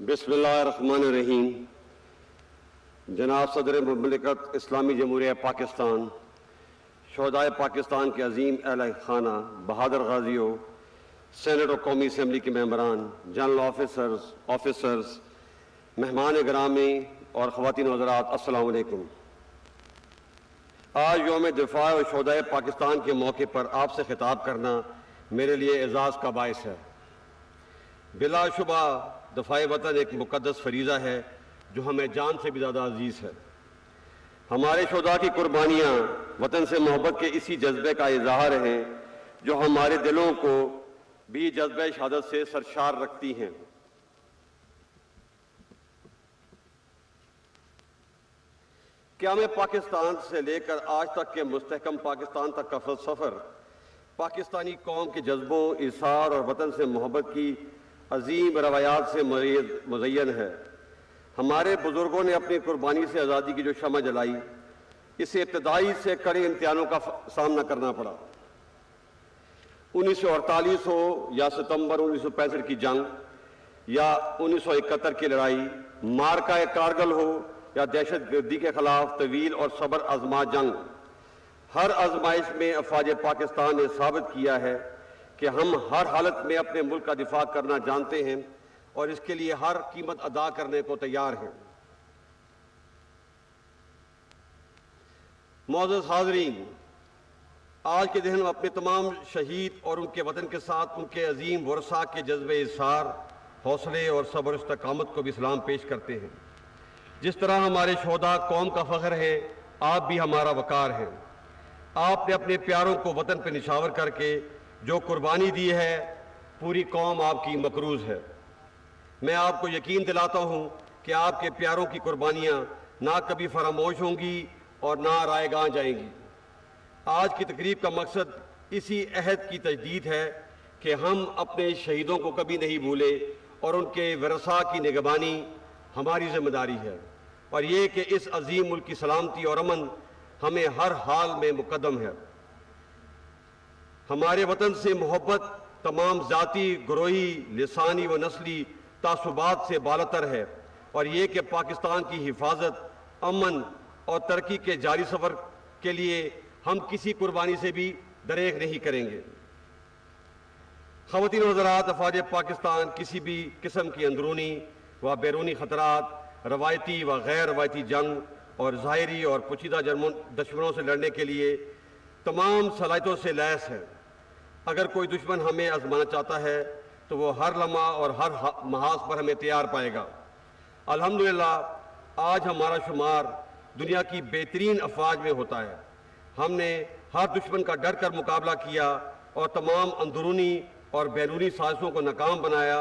بسم اللہ الرحمن الرحیم۔ جناب صدر مملکت اسلامی جمہوریہ پاکستان، شہدائے پاکستان کے عظیم اہل خانہ، بہادر غازیوں، سینٹ اور قومی اسمبلی کے ممبران، جنرل آفیسرز، مہمان گرامی اور خواتین و حضرات، السلام علیکم۔ آج یوم دفاع و شہدائے پاکستان کے موقع پر آپ سے خطاب کرنا میرے لیے اعزاز کا باعث ہے۔ بلا شبہ دفاع وطن ایک مقدس فریضہ ہے جو ہمیں جان سے بھی زیادہ عزیز ہے۔ ہمارے شہداء کی قربانیاں وطن سے محبت کے اسی جذبے کا اظہار ہیں جو ہمارے دلوں کو بھی جذبہ شہادت سے سرشار رکھتی ہیں۔ قیام پاکستان سے لے کر آج تک کے مستحکم پاکستان تک کا سفر پاکستانی قوم کے جذبوں، ایثار اور وطن سے محبت کی عظیم روایات سے مزین ہے۔ ہمارے بزرگوں نے اپنی قربانی سے آزادی کی جو شمع جلائی، اسے ابتدائی سے کڑے امتحانوں کا سامنا کرنا پڑا۔ 1948 ہو یا ستمبر 1965 کی جنگ یا 1971 کی لڑائی، مارکہ کارگل ہو یا دہشت گردی کے خلاف طویل اور صبر آزما جنگ، ہر آزمائش میں افواج پاکستان نے ثابت کیا ہے کہ ہم ہر حالت میں اپنے ملک کا دفاع کرنا جانتے ہیں اور اس کے لیے ہر قیمت ادا کرنے کو تیار ہیں۔ معزز حاضرین، آج کے دن ہم اپنے تمام شہید اور ان کے وطن کے ساتھ ان کے عظیم ورثاء کے جذبے ایثار، حوصلے اور صبر و استقامت کو بھی سلام پیش کرتے ہیں۔ جس طرح ہمارے شہداء قوم کا فخر ہے، آپ بھی ہمارا وقار ہیں۔ آپ نے اپنے پیاروں کو وطن پہ نشاور کر کے جو قربانی دی ہے، پوری قوم آپ کی مقروض ہے۔ میں آپ کو یقین دلاتا ہوں کہ آپ کے پیاروں کی قربانیاں نہ کبھی فراموش ہوں گی اور نہ رائے گاہ جائیں گی۔ آج کی تقریب کا مقصد اسی عہد کی تجدید ہے کہ ہم اپنے شہیدوں کو کبھی نہیں بھولے اور ان کے ورثاء کی نگہبانی ہماری ذمہ داری ہے، اور یہ کہ اس عظیم ملک کی سلامتی اور امن ہمیں ہر حال میں مقدم ہے۔ ہمارے وطن سے محبت تمام ذاتی، گروہی، لسانی و نسلی تعصبات سے بالاتر ہے، اور یہ کہ پاکستان کی حفاظت، امن اور ترقی کے جاری سفر کے لیے ہم کسی قربانی سے بھی دریغ نہیں کریں گے۔ خواتین و حضرات، افواج پاکستان کسی بھی قسم کی اندرونی و بیرونی خطرات، روایتی و غیر روایتی جنگ اور ظاہری اور پوشیدہ دشمنوں سے لڑنے کے لیے تمام صلاحیتوں سے لیس ہے۔ اگر کوئی دشمن ہمیں آزمانا چاہتا ہے تو وہ ہر لمحہ اور ہر محاذ پر ہمیں تیار پائے گا۔ الحمدللہ آج ہمارا شمار دنیا کی بہترین افواج میں ہوتا ہے۔ ہم نے ہر دشمن کا ڈر کر مقابلہ کیا اور تمام اندرونی اور بیرونی سازشوں کو ناکام بنایا،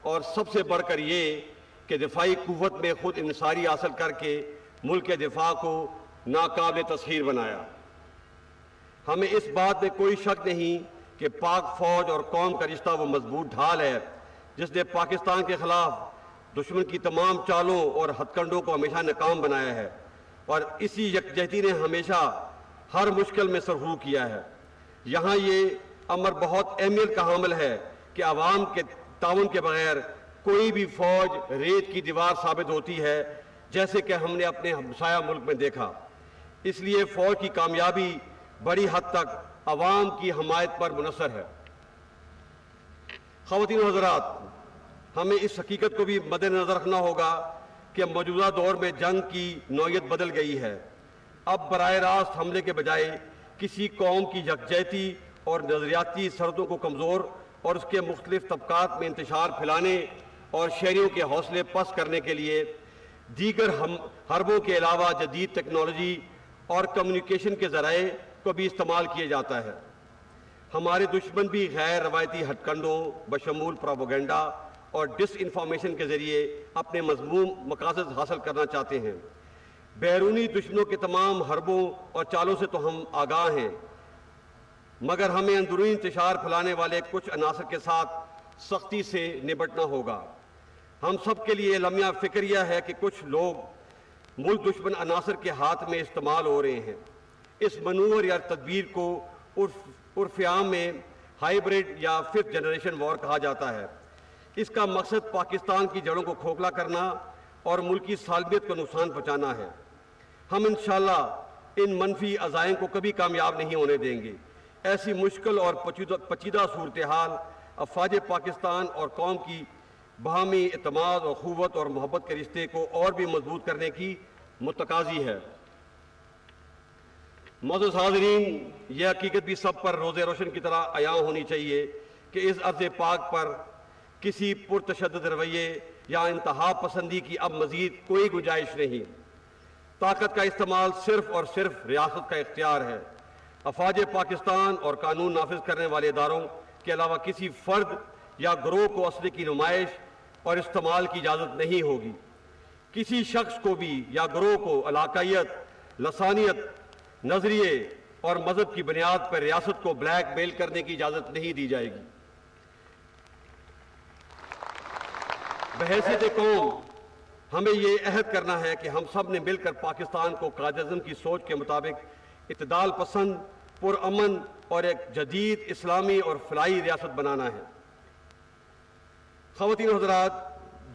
اور سب سے بڑھ کر یہ کہ دفاعی قوت میں خود انحصاری حاصل کر کے ملک کے دفاع کو ناقابل تسخیر بنایا۔ ہمیں اس بات میں کوئی شک نہیں کہ پاک فوج اور قوم کا رشتہ وہ مضبوط ڈھال ہے جس نے پاکستان کے خلاف دشمن کی تمام چالوں اور ہتھ کنڈوں کو ہمیشہ ناکام بنایا ہے، اور اسی یکجہتی نے ہمیشہ ہر مشکل میں سرخرو کیا ہے۔ یہاں یہ امر بہت اہمیت کا حامل ہے کہ عوام کے تعاون کے بغیر کوئی بھی فوج ریت کی دیوار ثابت ہوتی ہے، جیسے کہ ہم نے اپنے ہمسایہ ملک میں دیکھا۔ اس لیے فوج کی کامیابی بڑی حد تک عوام کی حمایت پر منحصر ہے۔ خواتین و حضرات، ہمیں اس حقیقت کو بھی مد نظر رکھنا ہوگا کہ موجودہ دور میں جنگ کی نوعیت بدل گئی ہے۔ اب براہ راست حملے کے بجائے کسی قوم کی یکجہتی اور نظریاتی سرحدوں کو کمزور اور اس کے مختلف طبقات میں انتشار پھیلانے اور شہریوں کے حوصلے پست کرنے کے لیے دیگر حربوں کے علاوہ جدید ٹیکنالوجی اور کمیونیکیشن کے ذرائع کو بھی استعمال کیا جاتا ہے۔ ہمارے دشمن بھی غیر روایتی ہتھ کنڈوں بشمول پروپیگنڈا اور ڈس انفارمیشن کے ذریعے اپنے مذموم مقاصد حاصل کرنا چاہتے ہیں۔ بیرونی دشمنوں کے تمام حربوں اور چالوں سے تو ہم آگاہ ہیں، مگر ہمیں اندرونی انتشار پھیلانے والے کچھ عناصر کے ساتھ سختی سے نبٹنا ہوگا۔ ہم سب کے لیے لمحہ فکریہ ہے کہ کچھ لوگ ملک دشمن عناصر کے ہاتھ میں استعمال ہو رہے ہیں۔ اس منور یا تدبیر کو عرف عام میں ہائیبریڈ یا ففتھ جنریشن وار کہا جاتا ہے۔ اس کا مقصد پاکستان کی جڑوں کو کھوکھلا کرنا اور ملکی سالمیت کو نقصان پہنچانا ہے۔ ہم انشاءاللہ ان منفی عزائم کو کبھی کامیاب نہیں ہونے دیں گے۔ ایسی مشکل اور پیچیدہ صورتحال افواج پاکستان اور قوم کی باہمی اعتماد اور اخوت اور محبت کے رشتے کو اور بھی مضبوط کرنے کی متقاضی ہے۔ معزز حاضرین، یہ حقیقت بھی سب پر روز روشن کی طرح عیاں ہونی چاہیے کہ اس ارض پاک پر کسی پرتشدد رویے یا انتہا پسندی کی اب مزید کوئی گنجائش نہیں۔ طاقت کا استعمال صرف اور صرف ریاست کا اختیار ہے۔ افواج پاکستان اور قانون نافذ کرنے والے اداروں کے علاوہ کسی فرد یا گروہ کو اسلحے کی نمائش اور استعمال کی اجازت نہیں ہوگی۔ کسی شخص کو بھی یا گروہ کو علاقائیت، لسانیت، نظریے اور مذہب کی بنیاد پر ریاست کو بلیک میل کرنے کی اجازت نہیں دی جائے گی۔ بحیثیت قوم ہمیں یہ عہد کرنا ہے کہ ہم سب نے مل کر پاکستان کو قائد اعظم کی سوچ کے مطابق اعتدال پسند، پرامن اور ایک جدید اسلامی اور فلاحی ریاست بنانا ہے۔ خواتین و حضرات،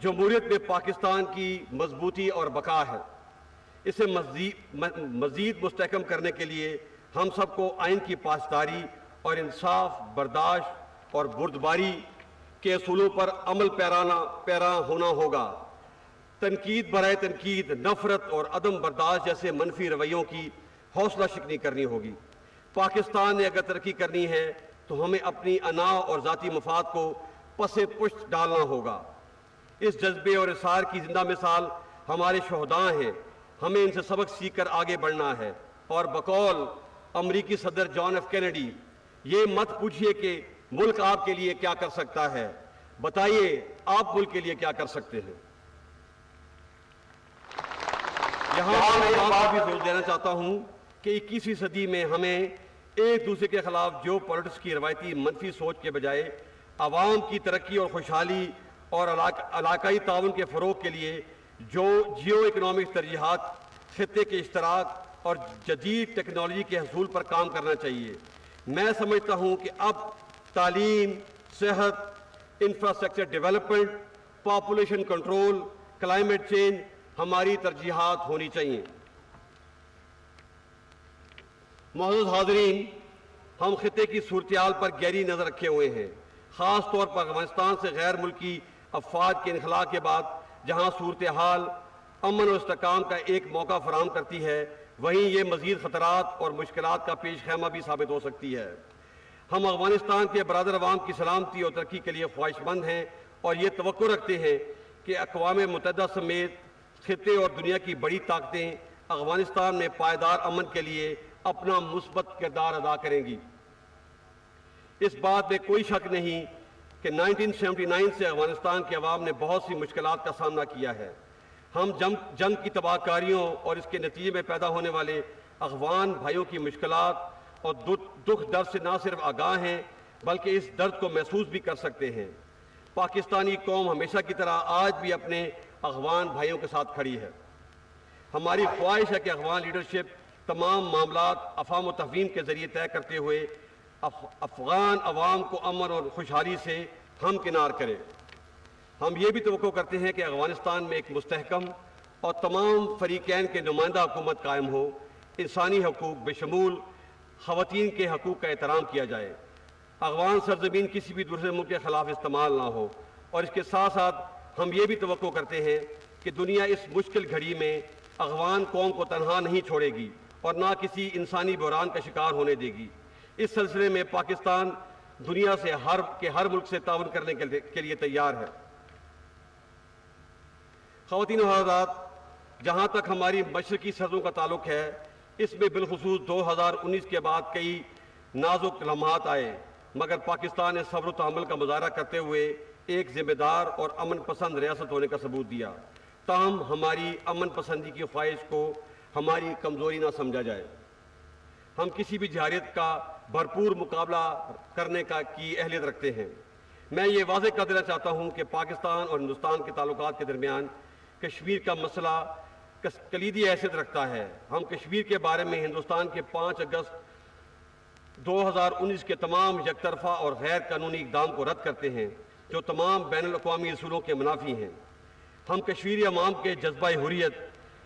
جمہوریت میں پاکستان کی مضبوطی اور بقا ہے۔ اسے مزید مستحکم کرنے کے لیے ہم سب کو آئین کی پاسداری اور انصاف، برداشت اور بردباری کے اصولوں پر عمل پیرا ہونا ہوگا۔ تنقید برائے تنقید، نفرت اور عدم برداشت جیسے منفی رویوں کی حوصلہ شکنی کرنی ہوگی۔ پاکستان نے اگر ترقی کرنی ہے تو ہمیں اپنی انا اور ذاتی مفاد کو پس پشت ڈالنا ہوگا۔ اس جذبے اور اصرار کی زندہ مثال ہمارے شہداء ہیں۔ ہمیں ان سے سبق سیکھ کر آگے بڑھنا ہے۔ اور بقول امریکی صدر جان ایف کینیڈی، یہ مت پوچھئے کہ ملک آپ کے لیے کیا کر سکتا ہے، بتائیے آپ ملک کے لیے کیا کر سکتے ہیں۔ یہاں میں ایک بات بھی زور دینا چاہتا ہوں کہ 21ویں صدی میں ہمیں ایک دوسرے کے خلاف جو پالیٹکس کی روایتی منفی سوچ کے بجائے عوام کی ترقی اور خوشحالی اور علاقائی تعاون کے فروغ کے لیے جو جیو اکنامک ترجیحات، خطے کے اشتراک اور جدید ٹیکنالوجی کے حصول پر کام کرنا چاہیے۔ میں سمجھتا ہوں کہ اب تعلیم، صحت، infrastructure development, population control, climate change ہماری ترجیحات ہونی چاہیے۔ معزز حاضرین، ہم خطے کی صورتحال پر گہری نظر رکھے ہوئے ہیں، خاص طور پر افغانستان سے غیر ملکی افواج کے انخلاء کے بعد جہاں صورتحال امن و استحکام کا ایک موقع فراہم کرتی ہے، وہیں یہ مزید خطرات اور مشکلات کا پیش خیمہ بھی ثابت ہو سکتی ہے۔ ہم افغانستان کے برادر عوام کی سلامتی اور ترقی کے لیے خواہش مند ہیں اور یہ توقع رکھتے ہیں کہ اقوام متحدہ سمیت خطے اور دنیا کی بڑی طاقتیں افغانستان میں پائیدار امن کے لیے اپنا مثبت کردار ادا کریں گی۔ اس بات میں کوئی شک نہیں کہ 1979 سے افغانستان کے عوام نے بہت سی مشکلات کا سامنا کیا ہے۔ ہم جنگ کی تباہ کاریوں اور اس کے نتیجے میں پیدا ہونے والے افغان بھائیوں کی مشکلات اور دکھ درد سے نہ صرف آگاہ ہیں بلکہ اس درد کو محسوس بھی کر سکتے ہیں۔ پاکستانی قوم ہمیشہ کی طرح آج بھی اپنے افغان بھائیوں کے ساتھ کھڑی ہے۔ ہماری خواہش ہے کہ افغان لیڈرشپ تمام معاملات افہام و تفہیم کے ذریعے طے کرتے ہوئے افغان عوام کو امن اور خوشحالی سے ہمکنار کرے۔ ہم یہ بھی توقع کرتے ہیں کہ افغانستان میں ایک مستحکم اور تمام فریقین کے نمائندہ حکومت قائم ہو، انسانی حقوق بشمول خواتین کے حقوق کا احترام کیا جائے، افغان سرزمین کسی بھی دوسرے ملک کے خلاف استعمال نہ ہو، اور اس کے ساتھ ساتھ ہم یہ بھی توقع کرتے ہیں کہ دنیا اس مشکل گھڑی میں افغان قوم کو تنہا نہیں چھوڑے گی اور نہ کسی انسانی بحران کا شکار ہونے دے گی۔ اس سلسلے میں پاکستان دنیا سے ہر ملک سے تعاون کرنے کے لیے تیار ہے۔ خواتین و حضرات، جہاں تک ہماری مشرقی سرحدوں کا تعلق ہے، اس میں بالخصوص 2019 کے بعد کئی نازک لمحات آئے، مگر پاکستان نے صبر و تحمل کا مظاہرہ کرتے ہوئے ایک ذمہ دار اور امن پسند ریاست ہونے کا ثبوت دیا۔ تاہم ہماری امن پسندی کی خواہش کو ہماری کمزوری نہ سمجھا جائے۔ ہم کسی بھی جارحیت کا بھرپور مقابلہ کرنے کی اہلیت رکھتے ہیں۔ میں یہ واضح کر دینا چاہتا ہوں کہ پاکستان اور ہندوستان کے تعلقات کے درمیان کشمیر کا مسئلہ کلیدی حیثیت رکھتا ہے۔ ہم کشمیر کے بارے میں ہندوستان کے 5 اگست 2019 کے تمام یک طرفہ اور غیر قانونی اقدام کو رد کرتے ہیں۔ جو تمام بین الاقوامی اصولوں کے منافی ہیں۔ ہم کشمیری عوام کے جذبہ حریت،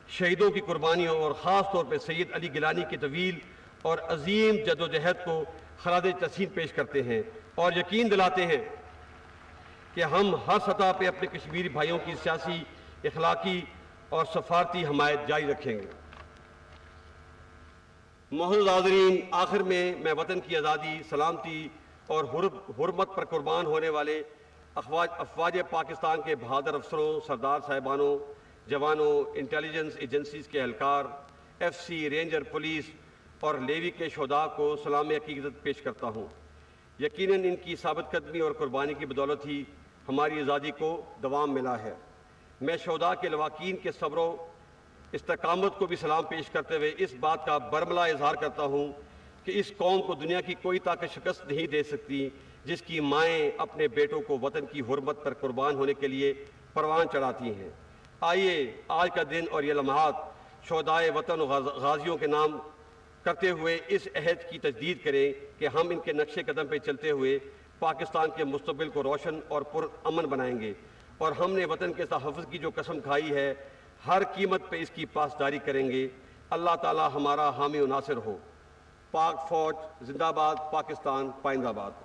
شہیدوں کی قربانیوں اور خاص طور پہ سید علی گیلانی کی طویل اور عظیم جدوجہد کو خراج تحسین پیش کرتے ہیں اور یقین دلاتے ہیں کہ ہم ہر سطح پہ اپنے کشمیری بھائیوں کی سیاسی، اخلاقی اور سفارتی حمایت جاری رکھیں گے۔ معزز حاضرین، آخر میں وطن کی آزادی، سلامتی اور حرمت پر قربان ہونے والے افواج پاکستان کے بہادر افسروں، سردار صاحبانوں، جوانوں، انٹیلیجنس ایجنسیز کے اہلکار، ایف سی، رینجر، پولیس اور لیوی کے شہداء کو سلام عقیدت پیش کرتا ہوں۔ یقیناً ان کی ثابت قدمی اور قربانی کی بدولت ہی ہماری آزادی کو دوام ملا ہے۔ میں شہداء کے لواحقین کے صبر و استقامت کو بھی سلام پیش کرتے ہوئے اس بات کا برملا اظہار کرتا ہوں کہ اس قوم کو دنیا کی کوئی طاقت شکست نہیں دے سکتی جس کی مائیں اپنے بیٹوں کو وطن کی حرمت پر قربان ہونے کے لیے پروان چڑھاتی ہیں۔ آئیے آج کا دن اور یہ لمحات شہدائے وطن و غازیوں کے نام کرتے ہوئے اس عہد کی تجدید کریں کہ ہم ان کے نقش قدم پہ چلتے ہوئے پاکستان کے مستقبل کو روشن اور پرامن بنائیں گے، اور ہم نے وطن کے تحفظ کی جو قسم کھائی ہے ہر قیمت پہ اس کی پاسداری کریں گے۔ اللہ تعالی ہمارا حامی و ناصر ہو۔ پاک فوج زندہ باد، پاکستان پائندہ باد۔